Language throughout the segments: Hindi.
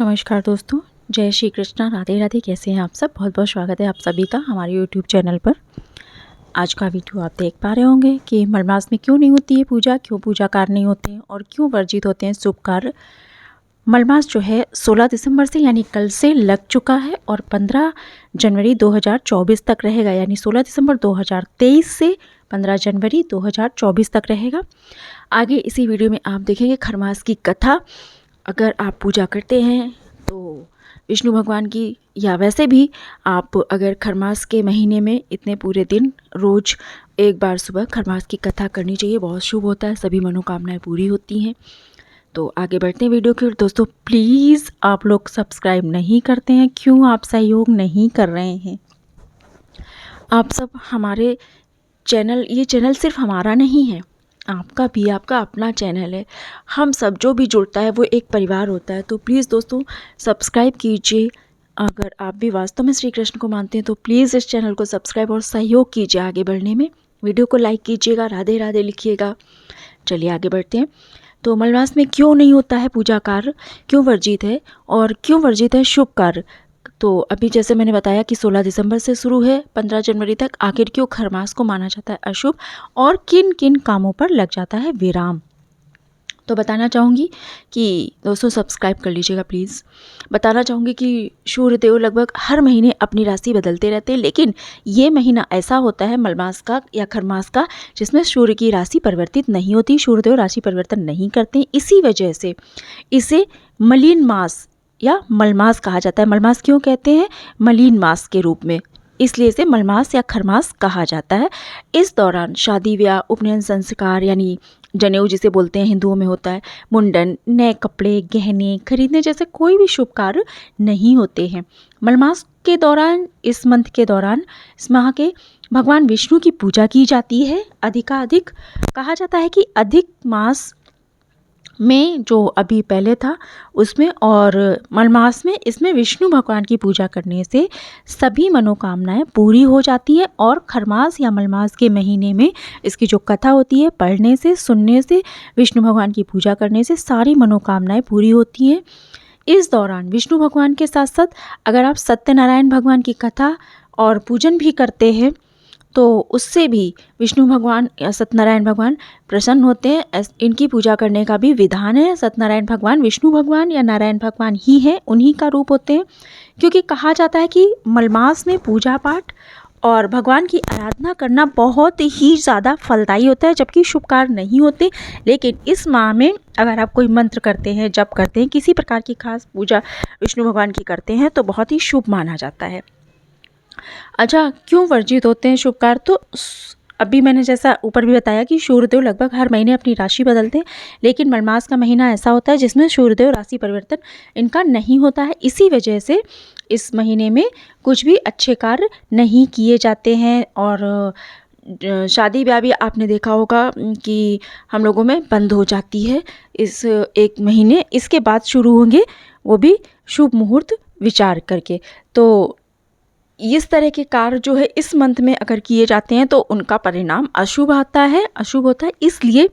नमस्कार दोस्तों, जय श्री कृष्णा, राधे राधे। कैसे हैं आप सब? बहुत बहुत स्वागत है आप सभी का हमारे यूट्यूब चैनल पर। आज का वीडियो आप देख पा रहे होंगे कि मलमास में क्यों नहीं होती है पूजा, क्यों पूजा कार्य नहीं होते हैं और क्यों वर्जित होते हैं शुभ कार्य। मलमास जो है 16 दिसंबर से यानी कल से लग चुका है और 15 जनवरी 2024 तक रहेगा, यानी 16 दिसंबर 2023 से 15 जनवरी 2024 तक रहेगा। आगे इसी वीडियो में आप देखेंगे खरमास की कथा। अगर आप पूजा करते हैं तो विष्णु भगवान की, या वैसे भी आप अगर खरमास के महीने में इतने पूरे दिन रोज़ एक बार सुबह खरमास की कथा करनी चाहिए, बहुत शुभ होता है, सभी मनोकामनाएं पूरी होती हैं। तो आगे बढ़ते हैं वीडियो की ओर। दोस्तों प्लीज़ आप लोग सब्सक्राइब नहीं करते हैं, क्यों आप सहयोग नहीं कर रहे हैं? आप सब हमारे चैनल, ये चैनल सिर्फ हमारा नहीं है, आपका भी, आपका अपना चैनल है। हम सब जो भी जुड़ता है वो एक परिवार होता है। तो प्लीज़ दोस्तों सब्सक्राइब कीजिए। अगर आप भी वास्तव में श्री कृष्ण को मानते हैं तो प्लीज़ इस चैनल को सब्सक्राइब और सहयोग कीजिए आगे बढ़ने में। वीडियो को लाइक कीजिएगा, राधे राधे लिखिएगा। चलिए आगे बढ़ते हैं। तो मलमास में क्यों नहीं होता है पूजा कार्य, क्यों वर्जित है और क्यों वर्जित है शुभ कार्य। तो अभी जैसे मैंने बताया कि 16 दिसंबर से शुरू है 15 जनवरी तक। आखिर क्यों खरमास को माना जाता है अशुभ और किन किन कामों पर लग जाता है विराम, तो बताना चाहूँगी कि दोस्तों सब्सक्राइब कर लीजिएगा प्लीज़। बताना चाहूँगी कि सूर्यदेव लगभग हर महीने अपनी राशि बदलते रहते हैं, लेकिन ये महीना ऐसा होता है मलमास का या खरमास का जिसमें सूर्य की राशि परिवर्तित नहीं होती, सूर्यदेव राशि परिवर्तन नहीं करते। इसी वजह से इसे मलिन मास या मलमास कहा जाता है। मलमास क्यों कहते हैं? मलिन मास के रूप में, इसलिए इसे मलमास या खरमास कहा जाता है। इस दौरान शादी ब्याह, उपनयन संस्कार यानी जनेऊ जिसे बोलते हैं हिंदुओं में होता है, मुंडन, नए कपड़े, गहने खरीदने जैसे कोई भी शुभ कार्य नहीं होते हैं। मलमास के दौरान, इस मंथ के दौरान, इस माह के भगवान विष्णु की पूजा की जाती है। अधिकाधिक कहा जाता है कि अधिक मास में जो अभी पहले था उसमें और मलमास में, इसमें विष्णु भगवान की पूजा करने से सभी मनोकामनाएं पूरी हो जाती है। और खरमास या मलमास के महीने में इसकी जो कथा होती है, पढ़ने से, सुनने से, विष्णु भगवान की पूजा करने से सारी मनोकामनाएं पूरी होती हैं। इस दौरान विष्णु भगवान के साथ साथ अगर आप सत्यनारायण भगवान की कथा और पूजन भी करते हैं तो उससे भी विष्णु भगवान या सत्यनारायण भगवान प्रसन्न होते हैं। इनकी पूजा करने का भी विधान है। सत्यनारायण भगवान विष्णु भगवान या नारायण भगवान ही हैं, उन्हीं का रूप होते हैं, क्योंकि कहा जाता है कि मलमास में पूजा पाठ और भगवान की आराधना करना बहुत ही ज़्यादा फलदायी होता है, जबकि शुभ कार्य नहीं होते। लेकिन इस माह में अगर आप कोई मंत्र करते हैं, जप करते हैं, किसी प्रकार की खास पूजा विष्णु भगवान की करते हैं तो बहुत ही शुभ माना जाता है। अच्छा, क्यों वर्जित होते हैं शुभ कार्य? तो अभी मैंने जैसा ऊपर भी बताया कि सूर्यदेव लगभग हर महीने अपनी राशि बदलते हैं, लेकिन मलमास का महीना ऐसा होता है जिसमें सूर्यदेव राशि परिवर्तन इनका नहीं होता है। इसी वजह से इस महीने में कुछ भी अच्छे कार्य नहीं किए जाते हैं। और शादी ब्याह भी आपने देखा होगा कि हम लोगों में बंद हो जाती है इस एक महीने। इसके बाद शुरू होंगे, वो भी शुभ मुहूर्त विचार करके। तो इस तरह के कार्य जो है इस मंथ में अगर किए जाते हैं तो उनका परिणाम अशुभ आता है, अशुभ होता है। इसलिए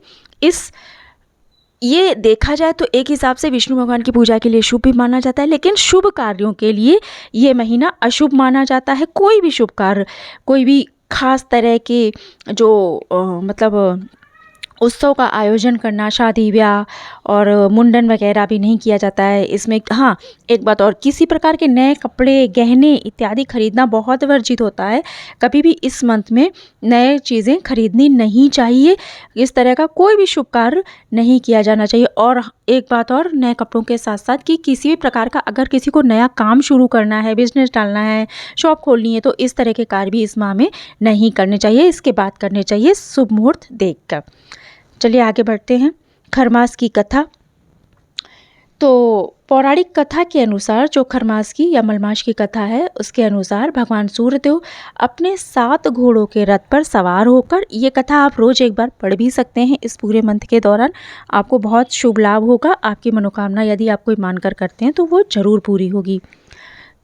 ये देखा जाए तो एक हिसाब से विष्णु भगवान की पूजा के लिए शुभ भी माना जाता है, लेकिन शुभ कार्यों के लिए ये महीना अशुभ माना जाता है। कोई भी शुभ कार्य, कोई भी खास तरह के जो मतलब उत्सव का आयोजन करना, शादी ब्याह और मुंडन वगैरह भी नहीं किया जाता है इसमें। हाँ, एक बात और, किसी प्रकार के नए कपड़े, गहने इत्यादि खरीदना बहुत वर्जित होता है। कभी भी इस मंथ में नए चीज़ें खरीदनी नहीं चाहिए। इस तरह का कोई भी शुभ कार्य नहीं किया जाना चाहिए। और एक बात और, नए कपड़ों के साथ साथ कि किसी भी प्रकार का अगर किसी को नया काम शुरू करना है, बिजनेस डालना है, शॉप खोलनी है, तो इस तरह के कार्य भी इस माह में नहीं करने चाहिए। इसके बाद करने चाहिए शुभ मुहूर्त देखकर। चलिए आगे बढ़ते हैं। खरमास की कथा। तो पौराणिक कथा के अनुसार, जो खरमास की या मलमास की कथा है उसके अनुसार, भगवान सूर्यदेव अपने 7 घोड़ों के रथ पर सवार होकर, ये कथा आप रोज़ एक बार पढ़ भी सकते हैं इस पूरे मंथ के दौरान, आपको बहुत शुभ लाभ होगा। आपकी मनोकामना यदि आप कोई मानकर करते हैं तो वो ज़रूर पूरी होगी।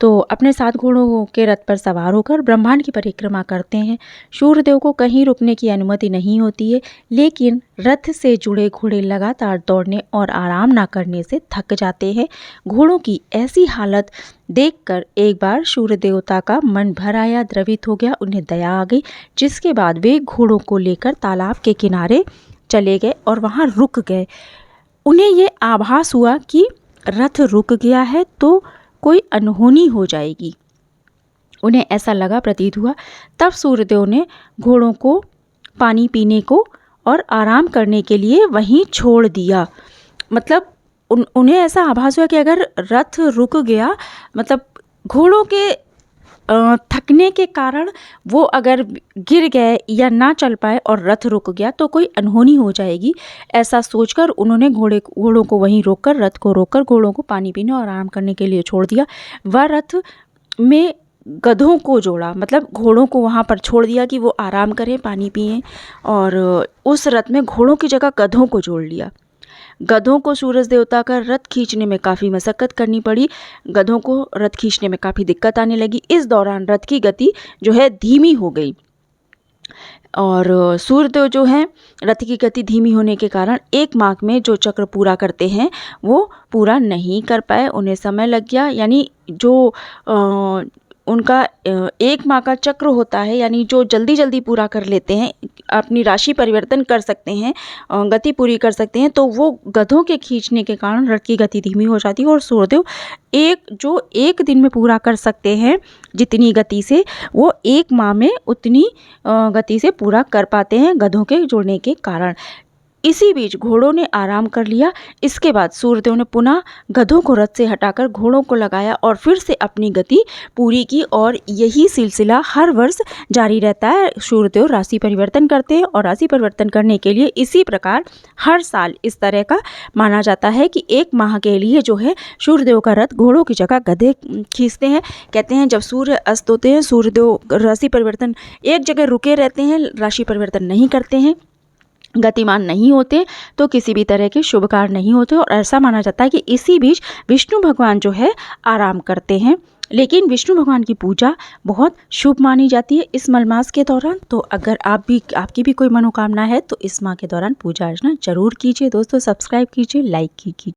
तो अपने 7 घोड़ों के रथ पर सवार होकर ब्रह्मांड की परिक्रमा करते हैं। सूर्यदेव को कहीं रुकने की अनुमति नहीं होती है, लेकिन रथ से जुड़े घोड़े लगातार दौड़ने और आराम ना करने से थक जाते हैं। घोड़ों की ऐसी हालत देखकर एक बार सूर्य देवता का मन भर आया, द्रवित हो गया, उन्हें दया आ गई, जिसके बाद वे घोड़ों को लेकर तालाब के किनारे चले गए और वहाँ रुक गए। उन्हें ये आभास हुआ कि रथ रुक गया है तो कोई अनहोनी हो जाएगी। उन्हें ऐसा लगा, प्रतीत हुआ। तब सूर्यदेव ने घोड़ों को पानी पीने को और आराम करने के लिए वहीं छोड़ दिया। मतलब उन्हें ऐसा आभास हुआ कि अगर रथ रुक गया, मतलब घोड़ों के थकने के कारण वो अगर गिर गए या ना चल पाए और रथ रुक गया तो कोई अनहोनी हो जाएगी। ऐसा सोचकर उन्होंने घोड़ों को वहीं रोककर, रथ को रोककर घोड़ों को पानी पीने और आराम करने के लिए छोड़ दिया। वह रथ में गधों को जोड़ा, मतलब घोड़ों को वहाँ पर छोड़ दिया कि वो आराम करें, पानी पिएं, और उस रथ में घोड़ों की जगह गधों को जोड़ लिया। गधों को सूरज देवता का रथ खींचने में काफ़ी मशक्क़त करनी पड़ी। गधों को रथ खींचने में काफ़ी दिक्कत आने लगी। इस दौरान रथ की गति जो है धीमी हो गई और सूर्यदेव जो हैं, रथ की गति धीमी होने के कारण 1 माह में जो चक्र पूरा करते हैं वो पूरा नहीं कर पाए, उन्हें समय लग गया। यानी जो उनका 1 माह का चक्र होता है, यानी जो जल्दी जल्दी पूरा कर लेते हैं, अपनी राशि परिवर्तन कर सकते हैं, गति पूरी कर सकते हैं, तो वो गधों के खींचने के कारण रथ की गति धीमी हो जाती है और सूर्यदेव जो 1 दिन में पूरा कर सकते हैं जितनी गति से, वो 1 माह में उतनी गति से पूरा कर पाते हैं गधों के जुड़ने के कारण। इसी बीच घोड़ों ने आराम कर लिया। इसके बाद सूर्यदेव ने पुनः गधों को रथ से हटाकर घोड़ों को लगाया और फिर से अपनी गति पूरी की, और यही सिलसिला हर वर्ष जारी रहता है। सूर्यदेव राशि परिवर्तन करते हैं और राशि परिवर्तन करने के लिए इसी प्रकार हर साल इस तरह का माना जाता है कि 1 माह के लिए जो है सूर्यदेव का रथ घोड़ों की जगह गधे खींचते हैं। कहते हैं जब सूर्य अस्त होते हैं, सूर्यदेव राशि परिवर्तन एक जगह रुके रहते हैं, राशि परिवर्तन नहीं करते हैं, गतिमान नहीं होते, तो किसी भी तरह के शुभ कार्य नहीं होते। और ऐसा माना जाता है कि इसी बीच विष्णु भगवान जो है आराम करते हैं। लेकिन विष्णु भगवान की पूजा बहुत शुभ मानी जाती है इस मलमास के दौरान। तो अगर आपकी भी कोई मनोकामना है तो इस माह के दौरान पूजा अर्चना जरूर कीजिए। दोस्तों, सब्सक्राइब कीजिए, लाइक कीजिए।